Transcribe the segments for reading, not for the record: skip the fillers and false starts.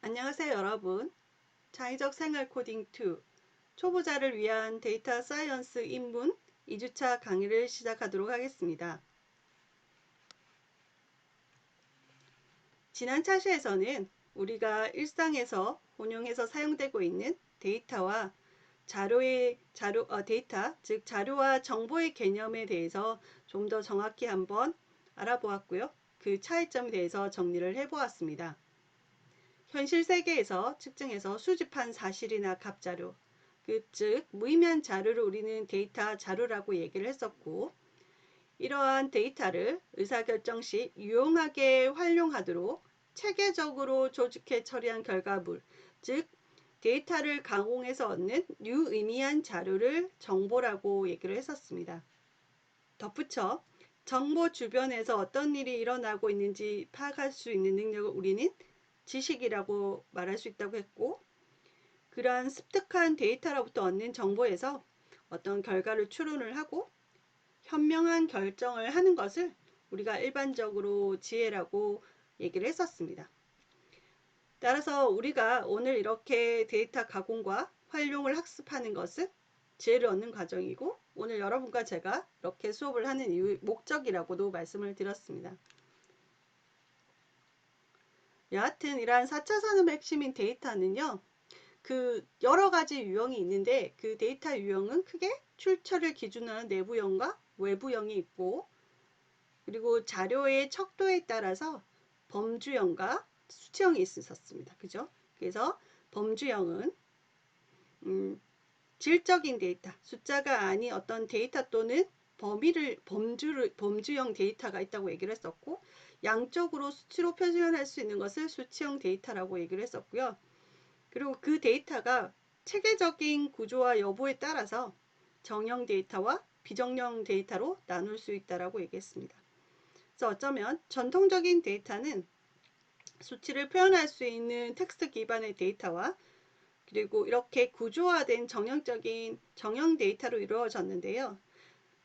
안녕하세요 여러분. 창의적 생활 코딩 2 초보자를 위한 데이터 사이언스 입문 2주차 강의를 시작하도록 하겠습니다. 지난 차시에서는 우리가 일상에서 혼용해서 사용되고 있는 데이터와 데이터, 즉 자료와 정보의 개념에 대해서 좀 더 정확히 한번 알아보았고요. 그 차이점에 대해서 정리를 해보았습니다. 현실 세계에서 측정해서 수집한 사실이나 값자료, 즉 무의미한 자료를 우리는 데이터 자료라고 얘기를 했었고, 이러한 데이터를 의사결정 시 유용하게 활용하도록 체계적으로 조직해 처리한 결과물, 즉 데이터를 가공해서 얻는 유의미한 자료를 정보라고 얘기를 했었습니다. 덧붙여 정보 주변에서 어떤 일이 일어나고 있는지 파악할 수 있는 능력을 우리는 지식이라고 말할 수 있다고 했고, 그러한 습득한 데이터로부터 얻는 정보에서 어떤 결과를 추론을 하고 현명한 결정을 하는 것을 우리가 일반적으로 지혜라고 얘기를 했었습니다. 따라서 우리가 오늘 이렇게 데이터 가공과 활용을 학습하는 것은 지혜를 얻는 과정이고, 오늘 여러분과 제가 이렇게 수업을 하는 이유 목적이라고도 말씀을 드렸습니다. 여하튼 이러한 4차 산업의 핵심인 데이터는요, 그 여러 가지 유형이 있는데 그 데이터 유형은 크게 출처를 기준으로 하는 내부형과 외부형이 있고, 그리고 자료의 척도에 따라서 범주형과 수치형이 있었습니다. 그죠? 그래서 범주형은 질적인 데이터, 숫자가 아닌 어떤 데이터 또는 범주형 데이터가 있다고 얘기를 했었고, 양적으로 수치로 표현할 수 있는 것을 수치형 데이터라고 얘기를 했었고요. 그리고 그 데이터가 체계적인 구조와 여부에 따라서 정형 데이터와 비정형 데이터로 나눌 수 있다고 얘기했습니다. 그래서 어쩌면 전통적인 데이터는 수치를 표현할 수 있는 텍스트 기반의 데이터와 그리고 이렇게 구조화된 정형적인 정형 데이터로 이루어졌는데요.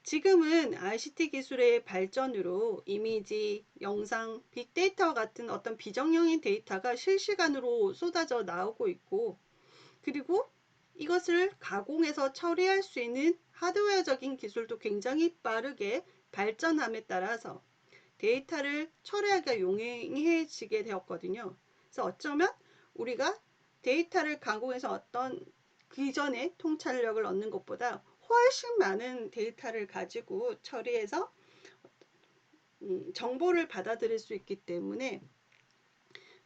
지금은 ICT 기술의 발전으로 이미지, 영상, 빅데이터와 같은 어떤 비정형인 데이터가 실시간으로 쏟아져 나오고 있고, 그리고 이것을 가공해서 처리할 수 있는 하드웨어적인 기술도 굉장히 빠르게 발전함에 따라서 데이터를 처리하기가 용이해지게 되었거든요. 그래서 어쩌면 우리가 데이터를 가공해서 어떤 기존의 통찰력을 얻는 것보다 훨씬 많은 데이터를 가지고 처리해서 정보를 받아들일 수 있기 때문에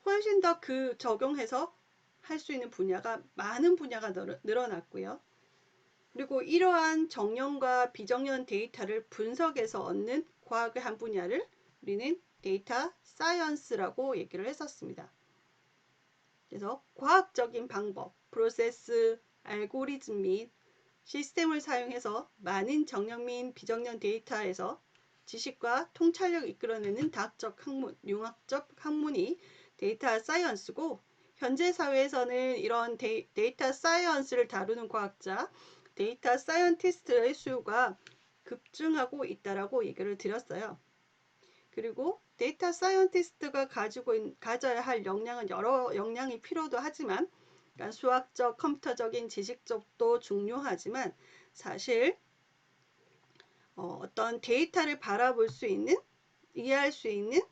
훨씬 더 그 적용해서 할 수 있는 분야가 많은 분야가 늘어났고요. 그리고 이러한 정형과 비정형 데이터를 분석해서 얻는 과학의 한 분야를 우리는 데이터 사이언스라고 얘기를 했었습니다. 그래서 과학적인 방법, 프로세스, 알고리즘 및 시스템을 사용해서 많은 정형 및 비정형 데이터에서 지식과 통찰력을 이끌어내는 다학적 학문, 융합적 학문이 데이터 사이언스고, 현재 사회에서는 이런 데이터 사이언스를 다루는 과학자, 데이터 사이언티스트의 수요가 급증하고 있다라고 얘기를 드렸어요. 그리고 데이터 사이언티스트가 가져야 할 역량은 여러 역량이 필요도 하지만, 그러니까 수학적, 컴퓨터적인 지식적도 중요하지만, 사실 어떤 데이터를 바라볼 수 있는, 이해할 수 있는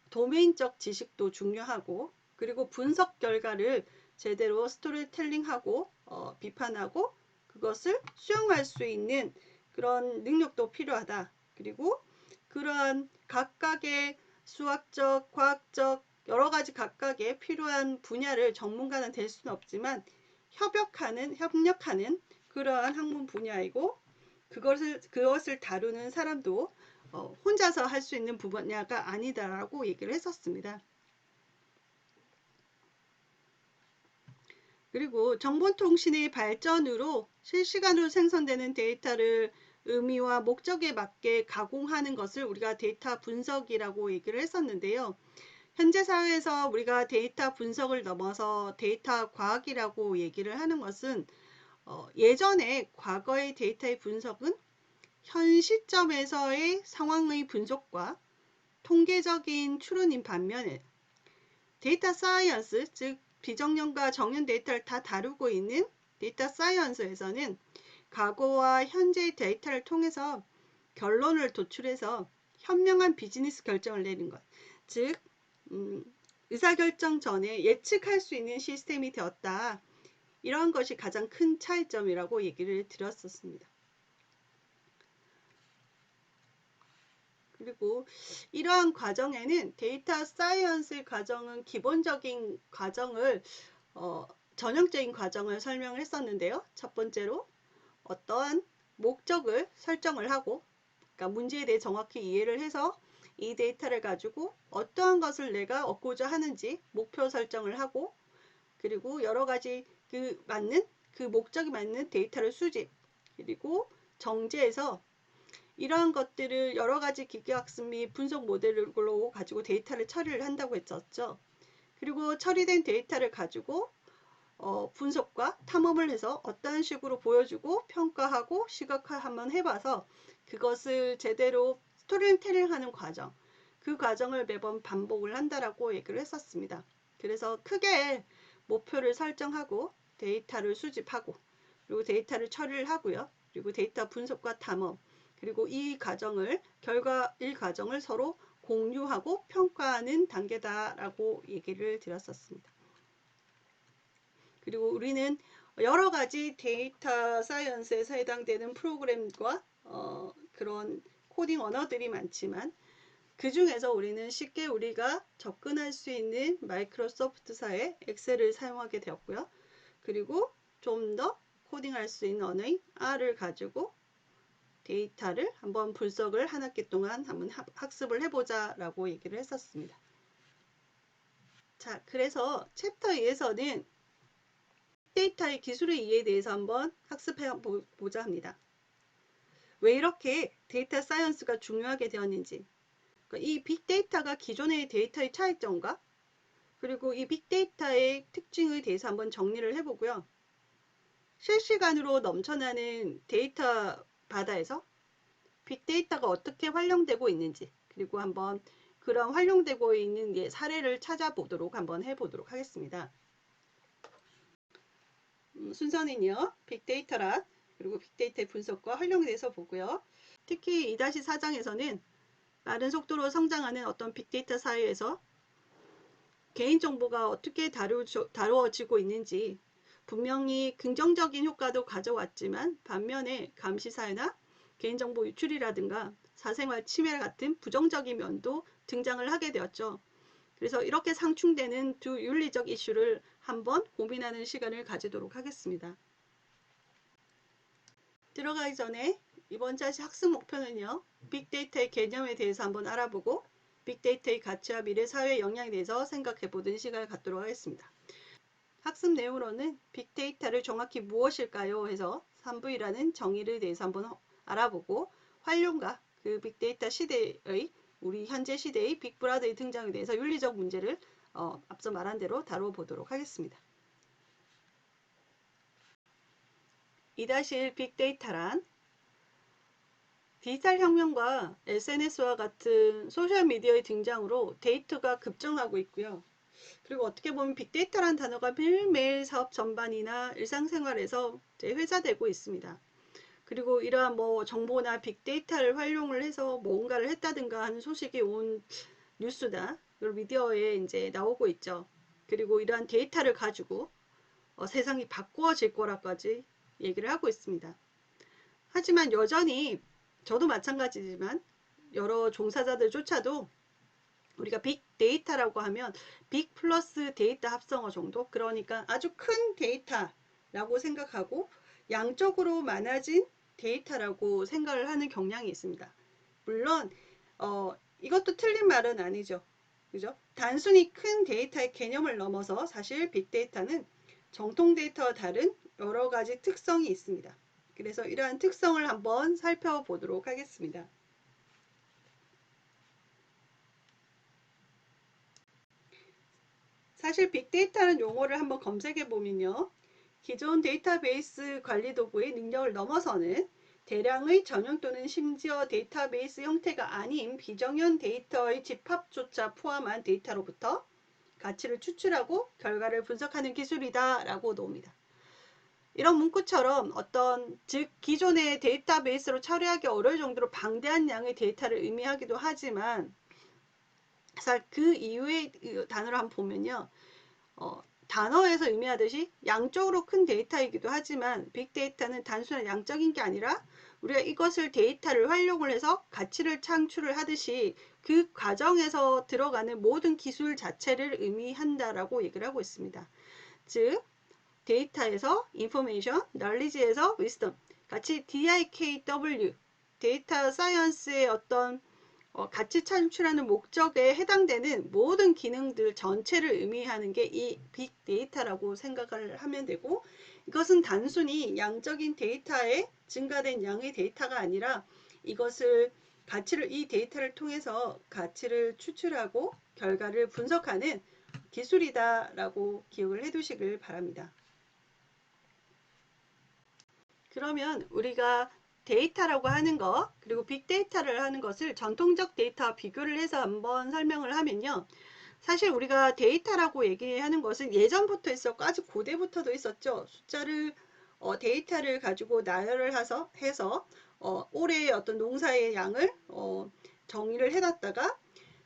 도메인적 지식도 중요하고, 그리고 분석 결과를 제대로 스토리텔링하고 비판하고 그것을 수용할 수 있는 그런 능력도 필요하다. 그리고 그러한 각각의 수학적, 과학적 여러 가지 각각의 필요한 분야를 전문가는 될 수는 없지만 협력하는 그러한 학문 분야이고, 그것을 다루는 사람도 혼자서 할 수 있는 분야가 아니다라고 얘기를 했었습니다. 그리고 정보통신의 발전으로 실시간으로 생성되는 데이터를 의미와 목적에 맞게 가공하는 것을 우리가 데이터 분석이라고 얘기를 했었는데요. 현재 사회에서 우리가 데이터 분석을 넘어서 데이터 과학이라고 얘기를 하는 것은 예전에 과거의 데이터의 분석은 현 시점에서의 상황의 분석과 통계적인 추론인 반면에 데이터 사이언스, 즉 비정년과 정년 데이터를 다 다루고 있는 데이터 사이언스에서는 과거와 현재의 데이터를 통해서 결론을 도출해서 현명한 비즈니스 결정을 내는 것, 즉 의사결정 전에 예측할 수 있는 시스템이 되었다. 이러한 것이 가장 큰 차이점이라고 얘기를 드렸었습니다. 그리고 이러한 과정에는 데이터 사이언스 과정은 기본적인 과정을 전형적인 과정을 설명을 했었는데요. 첫 번째로 어떠한 목적을 설정을 하고, 그러니까 문제에 대해 정확히 이해를 해서 이 데이터를 가지고 어떠한 것을 내가 얻고자 하는지 목표 설정을 하고, 그리고 여러 가지 그 목적이 맞는 데이터를 수집, 그리고 정제해서 이러한 것들을 여러 가지 기계학습 및 분석 모델로 가지고 데이터를 처리를 한다고 했었죠. 그리고 처리된 데이터를 가지고 분석과 탐험을 해서 어떤 식으로 보여주고 평가하고 시각화 한번 해봐서 그것을 제대로 스토리텔링하는 과정, 그 과정을 매번 반복을 한다라고 얘기를 했었습니다. 그래서 크게 목표를 설정하고 데이터를 수집하고, 그리고 데이터를 처리를 하고요. 그리고 데이터 분석과 탐험, 그리고 이 과정을 서로 공유하고 평가하는 단계다라고 얘기를 드렸었습니다. 그리고 우리는 여러 가지 데이터 사이언스에서 해당되는 프로그램과 그런 코딩 언어들이 많지만, 그 중에서 우리는 쉽게 우리가 접근할 수 있는 마이크로소프트사의 엑셀을 사용하게 되었고요. 그리고 좀 더 코딩할 수 있는 언어인 R을 가지고 데이터를 한번 분석을 한 학기 동안 한번 학습을 해보자 라고 얘기를 했었습니다. 자, 그래서 챕터 2에서는 데이터의 기술의 이해에 대해서 한번 학습해 보자 합니다. 왜 이렇게 데이터 사이언스가 중요하게 되었는지, 이 빅데이터가 기존의 데이터의 차이점과 그리고 이 빅데이터의 특징에 대해서 한번 정리를 해보고요. 실시간으로 넘쳐나는 데이터 바다에서 빅데이터가 어떻게 활용되고 있는지, 그리고 한번 그런 활용되고 있는 사례를 찾아보도록 한번 해보도록 하겠습니다. 순서는요, 빅데이터란, 그리고 빅데이터의 분석과 활용에 대해서 보고요. 특히 2-4장에서는 빠른 속도로 성장하는 어떤 빅데이터 사회에서 개인정보가 어떻게 다루어지고 있는지, 분명히 긍정적인 효과도 가져왔지만 반면에 감시사회나 개인정보 유출이라든가 사생활 침해 같은 부정적인 면도 등장을 하게 되었죠. 그래서 이렇게 상충되는 두 윤리적 이슈를 한번 고민하는 시간을 가지도록 하겠습니다. 들어가기 전에 이번 자시 학습 목표는요, 빅데이터의 개념에 대해서 한번 알아보고 빅데이터의 가치와 미래 사회 영향에 대해서 생각해 보는 시간을 갖도록 하겠습니다. 학습 내용으로는 빅데이터를 정확히 무엇일까요? 해서 3V라는 정의를 대해서 한번 알아보고, 활용과 그 빅데이터 시대의 우리 현재 시대의 빅브라더의 등장에 대해서 윤리적 문제를 앞서 말한 대로 다뤄보도록 하겠습니다. 2-1 빅데이터란 디지털 혁명과 SNS와 같은 소셜미디어의 등장으로 데이터가 급증하고 있고요. 그리고 어떻게 보면 빅데이터라는 단어가 매일매일 사업 전반이나 일상생활에서 회자되고 있습니다. 그리고 이러한 정보나 빅데이터를 활용을 해서 뭔가를 했다든가 하는 소식이 온 뉴스나 미디어에 이제 나오고 있죠. 그리고 이러한 데이터를 가지고 세상이 바꾸어질 거라까지 얘기를 하고 있습니다. 하지만 여전히 저도 마찬가지지만 여러 종사자들조차도 우리가 빅데이터라고 하면 빅 플러스 데이터 합성어 정도, 그러니까 아주 큰 데이터라고 생각하고 양적으로 많아진 데이터라고 생각을 하는 경향이 있습니다. 물론 이것도 틀린 말은 아니죠. 그죠? 단순히 큰 데이터의 개념을 넘어서 사실 빅데이터는 정통 데이터와 다른 여러 가지 특성이 있습니다. 그래서 이러한 특성을 한번 살펴보도록 하겠습니다. 사실 빅데이터라는 용어를 한번 검색해 보면요, 기존 데이터베이스 관리 도구의 능력을 넘어서는 대량의 전용 또는 심지어 데이터베이스 형태가 아닌 비정형 데이터의 집합조차 포함한 데이터로부터 가치를 추출하고 결과를 분석하는 기술이다 라고 놓습니다. 이런 문구처럼 즉 기존의 데이터베이스로 처리하기 어려울 정도로 방대한 양의 데이터를 의미하기도 하지만 그 이후의 단어를 한번 보면요. 단어에서 의미하듯이 양적으로 큰 데이터이기도 하지만 빅데이터는 단순한 양적인 게 아니라 우리가 이것을 데이터를 활용을 해서 가치를 창출을 하듯이 그 과정에서 들어가는 모든 기술 자체를 의미한다라고 얘기를 하고 있습니다. 즉 데이터에서 information, knowledge에서 wisdom 같이 DIKW 데이터 사이언스의 어떤 가치 창출하는 목적에 해당되는 모든 기능들 전체를 의미하는 게 이 빅데이터라고 생각을 하면 되고 이것은 단순히 양적인 데이터에 증가된 양의 데이터가 아니라 이것을 이 데이터를 통해서 가치를 추출하고 결과를 분석하는 기술이다라고 기억을 해 두시길 바랍니다. 그러면 우리가 데이터라고 하는 것 그리고 빅데이터를 하는 것을 전통적 데이터와 비교를 해서 한번 설명을 하면요. 사실 우리가 데이터라고 얘기하는 것은 예전부터 있었고 아주 고대부터도 있었죠. 데이터를 가지고 나열을 해서 올해의 어떤 농사의 양을 정의를 해놨다가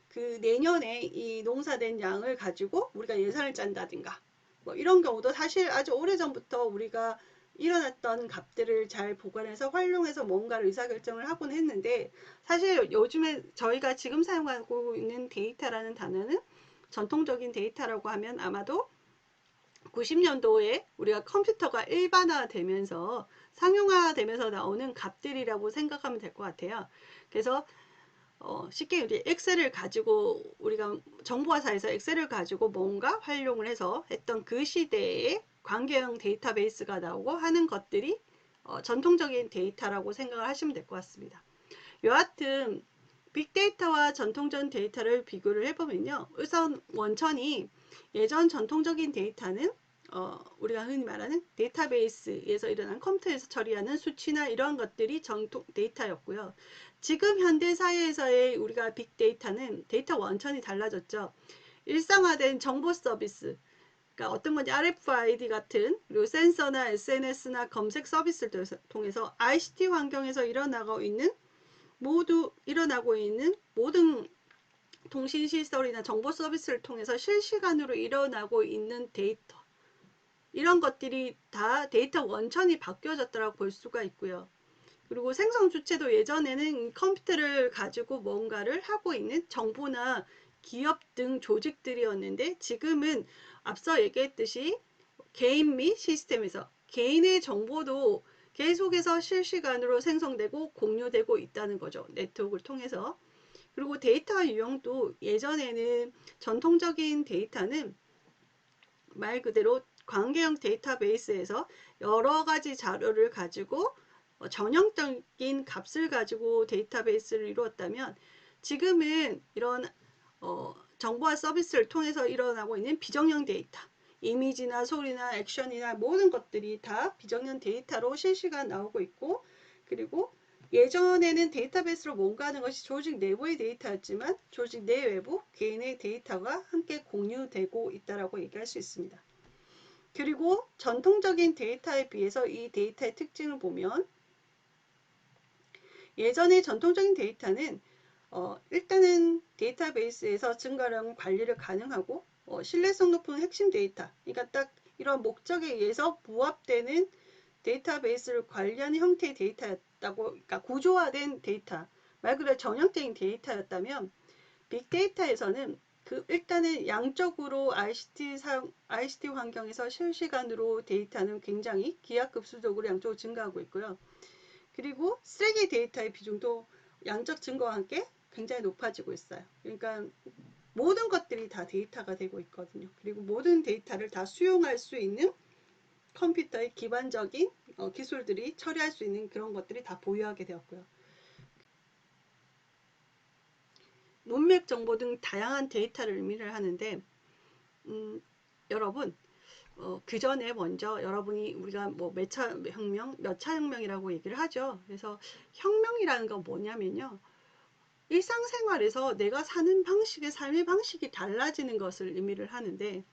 그 내년에 이 농사된 양을 가지고 우리가 예산을 짠다든가 뭐 이런 경우도 사실 아주 오래전부터 우리가 일어났던 값들을 잘 보관해서 활용해서 뭔가를 의사결정을 하곤 했는데 사실 요즘에 저희가 지금 사용하고 있는 데이터라는 단어는 전통적인 데이터라고 하면 아마도 90년도에 우리가 컴퓨터가 일반화되면서 상용화되면서 나오는 값들이라고 생각하면 될 것 같아요. 그래서 쉽게 우리 엑셀을 가지고 우리가 정보화사에서 엑셀을 가지고 뭔가 활용을 해서 했던 그 시대에 관계형 데이터베이스가 나오고 하는 것들이 전통적인 데이터라고 생각을 하시면 될 것 같습니다. 여하튼 빅데이터와 전통적 데이터를 비교를 해보면요. 우선 원천이 예전 전통적인 데이터는 우리가 흔히 말하는 데이터베이스에서 일어난 컴퓨터에서 처리하는 수치나 이런 것들이 전통 데이터였고요. 지금 현대 사회에서의 우리가 빅데이터는 데이터 원천이 달라졌죠. 일상화된 정보 서비스, 그러니까 어떤 건지 RFID 같은 그리고 센서나 SNS나 검색 서비스를 통해서 ICT 환경에서 일어나고 있는 모든 통신 시설이나 정보 서비스를 통해서 실시간으로 일어나고 있는 데이터 이런 것들이 다 데이터 원천이 바뀌어졌다고 볼 수가 있고요. 그리고 생성 주체도 예전에는 컴퓨터를 가지고 뭔가를 하고 있는 정부나 기업 등 조직들이었는데 지금은 앞서 얘기했듯이 개인 및 시스템에서 개인의 정보도 계속해서 실시간으로 생성되고 공유되고 있다는 거죠. 네트워크를 통해서. 그리고 데이터 유형도 예전에는 전통적인 데이터는 말 그대로 관계형 데이터베이스에서 여러 가지 자료를 가지고 전형적인 값을 가지고 데이터베이스를 이루었다면 지금은 이런 정보화 서비스를 통해서 일어나고 있는 비정형 데이터 이미지나 소리나 액션이나 모든 것들이 다 비정형 데이터로 실시간 나오고 있고 그리고 예전에는 데이터베이스로 뭔가 하는 것이 조직 내부의 데이터였지만 조직 내외부 개인의 데이터가 함께 공유되고 있다고 얘기할 수 있습니다. 그리고 전통적인 데이터에 비해서 이 데이터의 특징을 보면 예전의 전통적인 데이터는 일단은 데이터베이스에서 증가량 관리를 가능하고 신뢰성 높은 핵심 데이터 그러니까 딱 이런 목적에 의해서 부합되는 데이터베이스를 관리하는 형태의 데이터였다고 그러니까 구조화된 데이터 말 그대로 전형적인 데이터였다면 빅데이터에서는 일단은 양적으로 ICT 환경에서 실시간으로 데이터는 굉장히 기하급수적으로 양적으로 증가하고 있고요. 그리고 쓰레기 데이터의 비중도 양적 증가와 함께 굉장히 높아지고 있어요. 그러니까 모든 것들이 다 데이터가 되고 있거든요. 그리고 모든 데이터를 다 수용할 수 있는 컴퓨터의 기반적인 기술들이 처리할 수 있는 그런 것들이 다 보유하게 되었고요. 문맥 정보 등 다양한 데이터를 의미를 하는데 여러분 그 전에 먼저 여러분이 우리가 뭐 몇 차 혁명이라고 얘기를 하죠. 그래서 혁명이라는 건 뭐냐면요. 일상생활에서 내가 사는 방식의 삶의 방식이 달라지는 것을 의미를 하는데,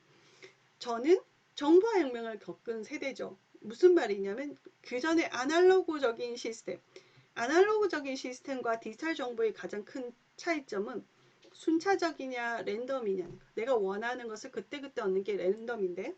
저는 정보화 혁명을 겪은 세대죠. 무슨 말이냐면 그 전에 아날로그적인 시스템과 디지털 정보의 가장 큰 차이점은 순차적이냐 랜덤이냐, 내가 원하는 것을 그때그때 얻는 게 랜덤인데,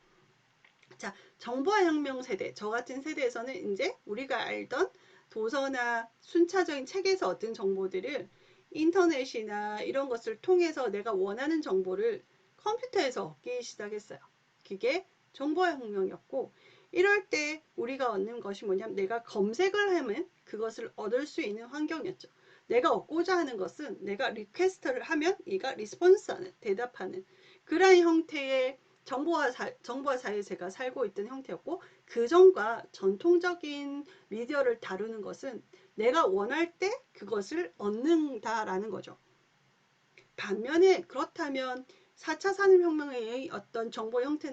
자, 정보화 혁명 세대, 저 같은 세대에서는 이제 우리가 알던 도서나 순차적인 책에서 얻은 정보들을 인터넷이나 이런 것을 통해서 내가 원하는 정보를 컴퓨터에서 얻기 시작했어요. 그게 정보화 혁명이었고, 이럴 때 우리가 얻는 것이 뭐냐면 내가 검색을 하면 그것을 얻을 수 있는 환경이었죠. 내가 얻고자 하는 것은 내가 리퀘스트를 하면 얘가 리스폰스하는, 대답하는 그러한 형태의 정보화 사회에 제가 살고 있던 형태였고, 그 전과 전통적인 미디어를 다루는 것은 내가 원할 때 그것을 얻는다라는 거죠. 반면에 그렇다면 4차 산업혁명의 어떤 정보 형태,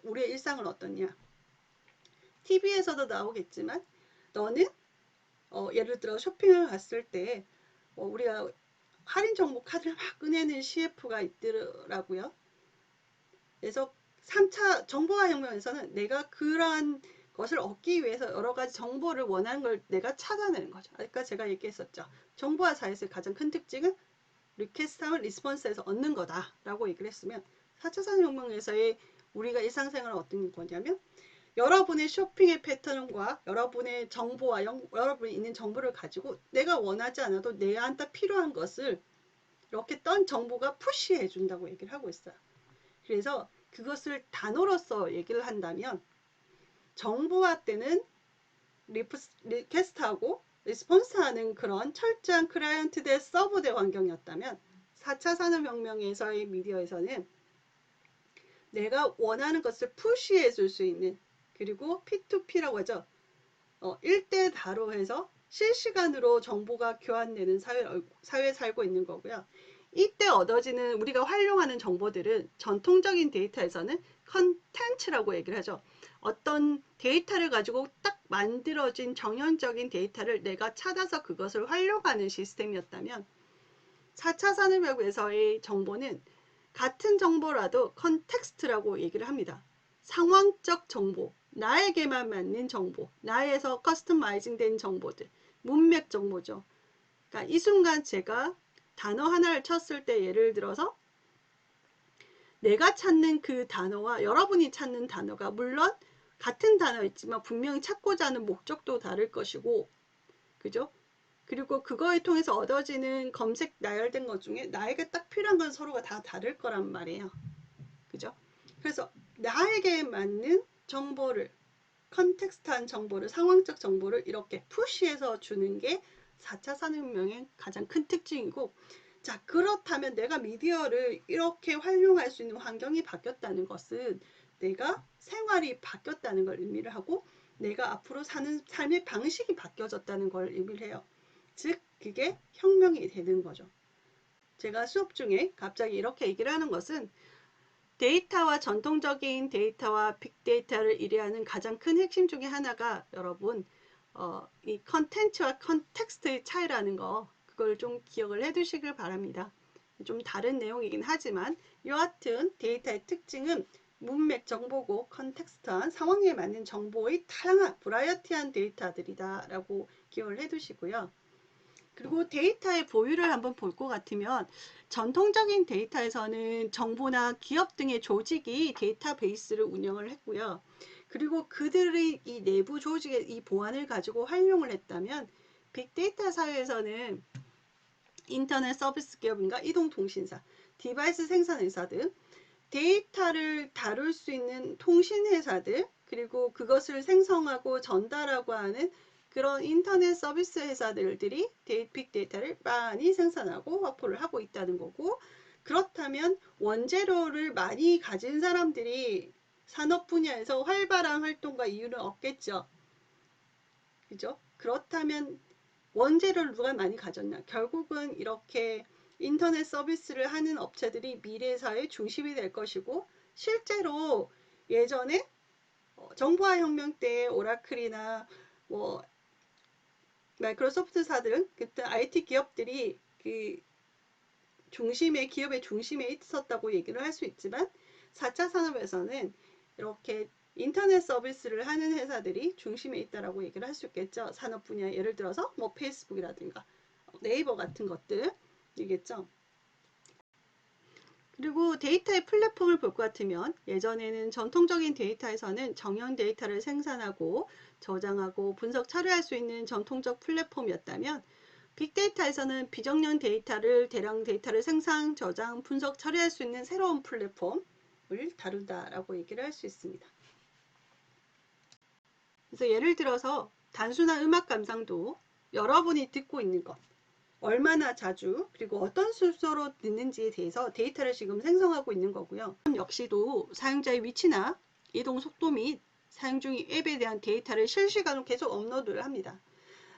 우리의 일상은 어떻냐? TV에서도 나오겠지만, 너는 예를 들어 쇼핑을 갔을 때 우리가 할인 정보 카드를 막 꺼내는 CF가 있더라고요. 그래서 3차 정보화 혁명에서는 내가 그러한 것을 얻기 위해서 여러 가지 정보를 원하는 걸 내가 찾아내는 거죠. 아까 제가 얘기했었죠. 정보화 사회에서의 가장 큰 특징은 리퀘스트하면 리스폰스에서 얻는 거다라고 얘기를 했으면, 4차 산업혁명에서의 우리가 일상생활은 어떤 거냐면 여러분의 쇼핑의 패턴과 여러분의 정보와 여러분이 있는 정보를 가지고 내가 원하지 않아도 내한테 필요한 것을 이렇게 떤 정보가 푸시해 준다고 얘기를 하고 있어요. 그래서 그것을 단어로서 얘기를 한다면, 정보화 때는 리퀘스트하고 리스폰스하는 그런 철저한 클라이언트 대 서버 대 환경이었다면, 4차 산업혁명에서의 미디어에서는 내가 원하는 것을 푸시해 줄 수 있는, 그리고 P2P라고 하죠. 1대 다로 해서 실시간으로 정보가 교환되는 사회에 살고 있는 거고요. 이때 얻어지는 우리가 활용하는 정보들은 전통적인 데이터에서는 컨텐츠라고 얘기를 하죠. 어떤 데이터를 가지고 딱 만들어진 정형적인 데이터를 내가 찾아서 그것을 활용하는 시스템이었다면, 4차 산업혁명에서의 정보는 같은 정보라도 컨텍스트라고 얘기를 합니다. 상황적 정보, 나에게만 맞는 정보, 나에서 커스터마이징 된 정보들, 문맥 정보죠. 그러니까 이 순간 제가 단어 하나를 쳤을 때, 예를 들어서 내가 찾는 그 단어와 여러분이 찾는 단어가 물론 같은 단어였지만 분명히 찾고자 하는 목적도 다를 것이고, 그죠? 그리고 그거에 통해서 얻어지는 검색 나열된 것 중에 나에게 딱 필요한 건 서로가 다 다를 거란 말이에요. 그죠? 그래서 나에게 맞는 정보를, 컨텍스트한 정보를, 상황적 정보를 이렇게 푸시해서 주는 게 4차 산업혁명의 가장 큰 특징이고, 자, 그렇다면 내가 미디어를 이렇게 활용할 수 있는 환경이 바뀌었다는 것은 내가 생활이 바뀌었다는 걸 의미를 하고, 내가 앞으로 사는 삶의 방식이 바뀌어졌다는 걸 의미를 해요. 즉, 그게 혁명이 되는 거죠. 제가 수업 중에 갑자기 이렇게 얘기를 하는 것은, 데이터와 전통적인 데이터와 빅데이터를 이해하는 가장 큰 핵심 중에 하나가, 여러분, 이 컨텐츠와 컨텍스트의 차이라는 거, 그걸 좀 기억을 해 두시길 바랍니다. 좀 다른 내용이긴 하지만 여하튼 데이터의 특징은 문맥 정보고, 컨텍스트한 상황에 맞는 정보의 다양한 브라이어티한 데이터들이다 라고 기억을 해 두시고요. 그리고 데이터의 보유를 한번 볼 것 같으면, 전통적인 데이터에서는 정부나 기업 등의 조직이 데이터베이스를 운영을 했고요. 그리고 그들의 이 내부 조직의 이 보안을 가지고 활용을 했다면, 빅데이터 사회에서는 인터넷 서비스 기업인가 이동통신사, 디바이스 생산회사 등 데이터를 다룰 수 있는 통신회사들, 그리고 그것을 생성하고 전달하고 하는 그런 인터넷 서비스 회사들이 빅데이터를 많이 생산하고 확보를 하고 있다는 거고, 그렇다면 원재료를 많이 가진 사람들이 산업 분야에서 활발한 활동과 이유는 없겠죠. 그죠? 그렇다면 원재료를 누가 많이 가졌냐? 결국은 이렇게 인터넷 서비스를 하는 업체들이 미래 사회의 중심이 될 것이고, 실제로 예전에 정보화 혁명 때 오라클이나 뭐 마이크로소프트사들은, 그때 IT 기업들이 그 중심에, 기업의 중심에 있었다고 얘기를 할 수 있지만 4차 산업에서는 이렇게 인터넷 서비스를 하는 회사들이 중심에 있다라고 얘기를 할 수 있겠죠. 산업 분야, 예를 들어서 뭐 페이스북이라든가 네이버 같은 것들이겠죠. 그리고 데이터의 플랫폼을 볼 것 같으면 예전에는 전통적인 데이터에서는 정형 데이터를 생산하고 저장하고 분석 처리할 수 있는 전통적 플랫폼이었다면 빅데이터에서는 비정형 데이터를 대량 데이터를 생산, 저장, 분석 처리할 수 있는 새로운 플랫폼을 다룬다라고 얘기를 할 수 있습니다. 그래서 예를 들어서 단순한 음악 감상도 여러분이 듣고 있는 것, 얼마나 자주 그리고 어떤 순서로 듣는지에 대해서 데이터를 지금 생성하고 있는 거고요. 역시도 사용자의 위치나 이동 속도 및 사용 중인 앱에 대한 데이터를 실시간으로 계속 업로드를 합니다.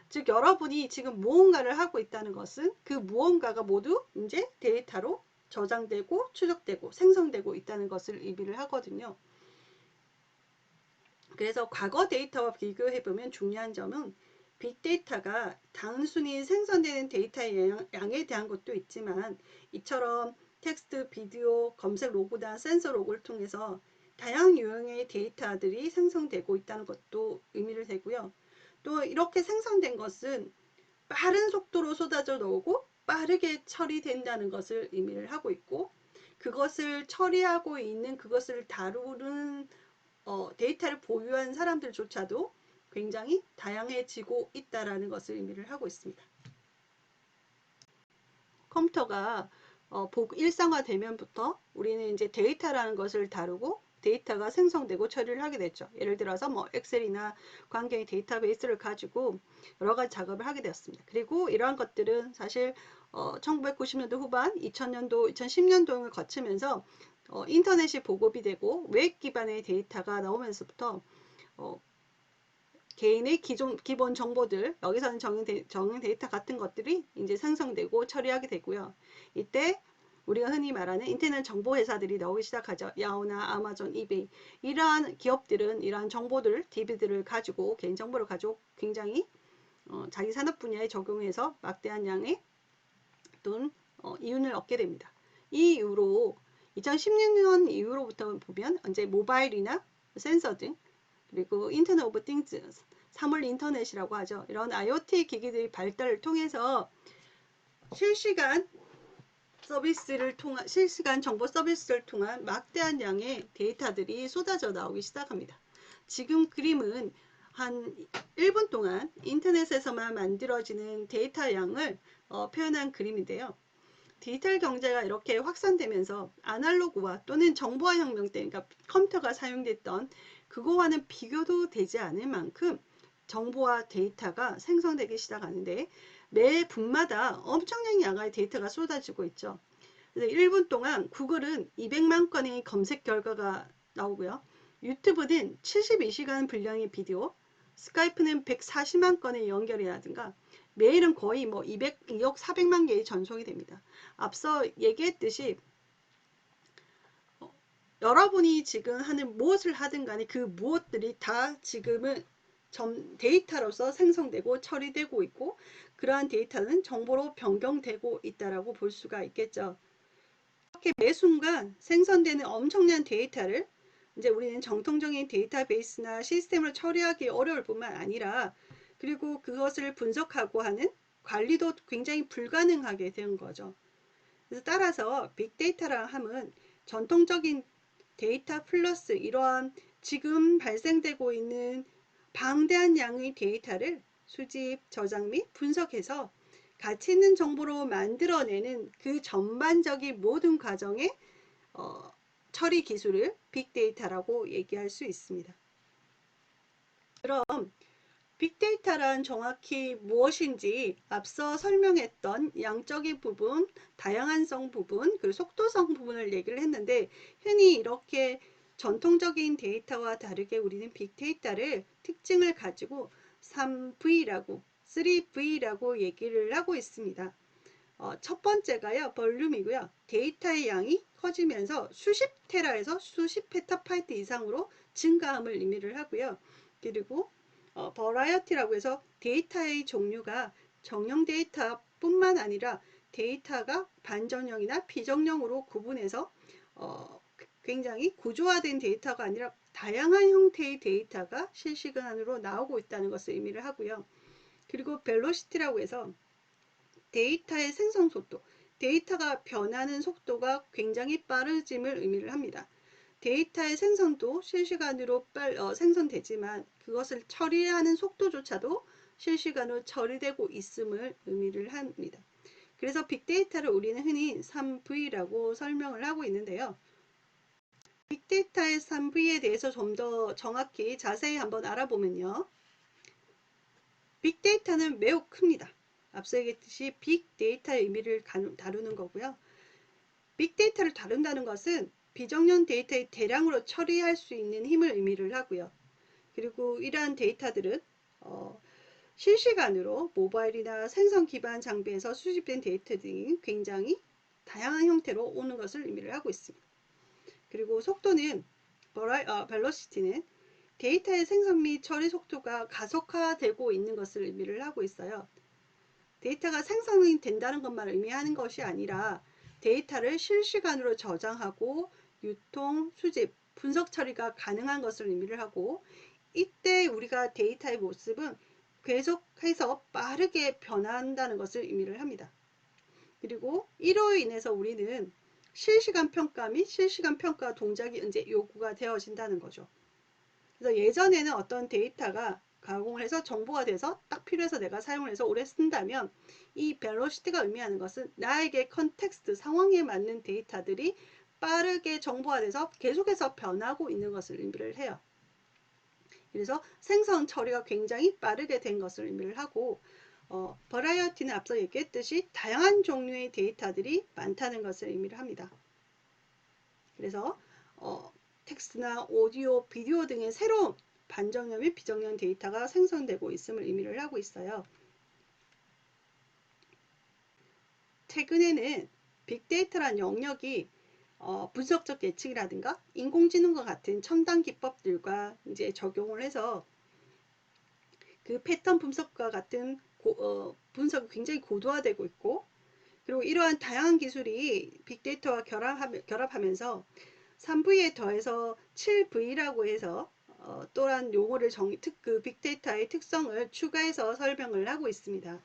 즉 여러분이 지금 무언가를 하고 있다는 것은 그 무언가가 모두 이제 데이터로 저장되고 추적되고 생성되고 있다는 것을 의미를 하거든요. 그래서 과거 데이터와 비교해보면 중요한 점은 빅데이터가 단순히 생성되는 데이터의 양에 대한 것도 있지만 이처럼 텍스트, 비디오, 검색 로그나 센서 로그를 통해서 다양한 유형의 데이터들이 생성되고 있다는 것도 의미를 되고요. 또 이렇게 생성된 것은 빠른 속도로 쏟아져 나오고 빠르게 처리된다는 것을 의미를 하고 있고 그것을 처리하고 있는 그것을 다루는 데이터를 보유한 사람들조차도 굉장히 다양해지고 있다라는 것을 의미를 하고 있습니다. 컴퓨터가 일상화되면부터 우리는 이제 데이터라는 것을 다루고 데이터가 생성되고 처리를 하게 됐죠. 예를 들어서 뭐 엑셀이나 관계의 데이터베이스를 가지고 여러 가지 작업을 하게 되었습니다. 그리고 이러한 것들은 사실 1990년도 후반, 2000년도, 2010년도를 거치면서 인터넷이 보급이 되고 웹 기반의 데이터가 나오면서부터 개인의 기본 정보들, 여기서는 정형 데이터 같은 것들이 이제 생성되고 처리하게 되고요. 이때 우리가 흔히 말하는 인터넷 정보 회사들이 나오기 시작하죠. 야후나 아마존, 이베이. 이러한 기업들은 이러한 정보들, DB들을 가지고 개인정보를 가지고 굉장히 자기 산업 분야에 적용해서 막대한 양의 돈, 이윤을 얻게 됩니다. 이 이후로 2016년 이후로부터 보면 이제 모바일이나 센서 등 그리고 인터넷 오브 띵즈, 사물 인터넷이라고 하죠. 이런 IoT 기기들의 발달을 통해서 실시간 정보 서비스를 통한 막대한 양의 데이터들이 쏟아져 나오기 시작합니다. 지금 그림은 한 1분 동안 인터넷에서만 만들어지는 데이터 양을 표현한 그림인데요. 디지털 경제가 이렇게 확산되면서 아날로그와 또는 정보화 혁명 때 그러니까 컴퓨터가 사용됐던 그거와는 비교도 되지 않을 만큼 정보와 데이터가 생성되기 시작하는데 매 분마다 엄청난 양의 데이터가 쏟아지고 있죠. 그래서 1분 동안 구글은 200만 건의 검색 결과가 나오고요. 유튜브는 72시간 분량의 비디오, 스카이프는 140만 건의 연결이라든가 매일은 거의 뭐 2억 400만 개의 전송이 됩니다. 앞서 얘기했듯이 여러분이 지금 하는 무엇을 하든 간에 그 무엇들이 다 지금은 데이터로서 생성되고 처리되고 있고 그러한 데이터는 정보로 변경되고 있다라고 볼 수가 있겠죠. 이렇게 매 순간 생성되는 엄청난 데이터를 이제 우리는 정통적인 데이터베이스나 시스템을 처리하기 어려울 뿐만 아니라 그리고 그것을 분석하고 하는 관리도 굉장히 불가능하게 된 거죠. 그래서 따라서 빅데이터라 함은 전통적인 데이터 플러스 이러한 지금 발생되고 있는 방대한 양의 데이터를 수집, 저장 및 분석해서 가치 있는 정보로 만들어내는 그 전반적인 모든 과정의 처리 기술을 빅데이터라고 얘기할 수 있습니다. 그럼 빅데이터란 정확히 무엇인지 앞서 설명했던 양적인 부분, 다양한성 부분, 그리고 속도성 부분을 얘기를 했는데 흔히 이렇게 전통적인 데이터와 다르게 우리는 빅데이터를 특징을 가지고 3V라고 3V라고 얘기를 하고 있습니다. 첫 번째가요, 볼륨이고요. 데이터의 양이 커지면서 수십 테라에서 수십 페타바이트 이상으로 증가함을 의미를 하고요. 그리고 버라이어티라고 해서 데이터의 종류가 정형 데이터뿐만 아니라 데이터가 반전형이나 비정형으로 구분해서 굉장히 구조화된 데이터가 아니라 다양한 형태의 데이터가 실시간으로 나오고 있다는 것을 의미를 하고요. 그리고 벨로시티라고 해서 데이터의 생성 속도, 데이터가 변하는 속도가 굉장히 빠르짐을 의미를 합니다. 데이터의 생성도 실시간으로 생성되지만 그것을 처리하는 속도조차도 실시간으로 처리되고 있음을 의미를 합니다. 그래서 빅데이터를 우리는 흔히 3V라고 설명을 하고 있는데요. 빅데이터의 3V에 대해서 좀 더 정확히 자세히 한번 알아보면요. 빅데이터는 매우 큽니다. 앞서 얘기했듯이 빅데이터의 의미를 다루는 거고요. 빅데이터를 다룬다는 것은 비정형 데이터의 대량으로 처리할 수 있는 힘을 의미를 하고요. 그리고 이러한 데이터들은 실시간으로 모바일이나 생성 기반 장비에서 수집된 데이터 등이 굉장히 다양한 형태로 오는 것을 의미를 하고 있습니다. 그리고 속도는 velocity는 데이터의 생성 및 처리 속도가 가속화되고 있는 것을 의미를 하고 있어요. 데이터가 생성이 된다는 것만 의미하는 것이 아니라 데이터를 실시간으로 저장하고 유통, 수집, 분석 처리가 가능한 것을 의미를 하고 이때 우리가 데이터의 모습은 계속해서 빠르게 변한다는 것을 의미를 합니다. 그리고 이로 인해서 우리는 실시간 평가 및 실시간 평가 동작이 이제 요구가 되어진다는 거죠. 그래서 예전에는 어떤 데이터가 가공을 해서 정보가 돼서 딱 필요해서 내가 사용을 해서 오래 쓴다면 이 벨로시티가 의미하는 것은 나에게 컨텍스트 상황에 맞는 데이터들이 빠르게 정보가 돼서 계속해서 변하고 있는 것을 의미를 해요. 그래서 생성 처리가 굉장히 빠르게 된 것을 의미를 하고 버라이어티는 앞서 얘기했듯이 다양한 종류의 데이터들이 많다는 것을 의미를 합니다. 그래서 텍스트나 오디오, 비디오 등의 새로운 반정형 및 비정형 데이터가 생성되고 있음을 의미를 하고 있어요. 최근에는 빅데이터란 영역이 분석적 예측이라든가 인공지능과 같은 첨단 기법들과 이제 적용을 해서 그 패턴 분석과 같은 분석이 굉장히 고도화되고 있고 그리고 이러한 다양한 기술이 빅데이터와 결합하면서 3V에 더해서 7V라고 해서 또한 용어를 그 빅데이터의 특성을 추가해서 설명을 하고 있습니다.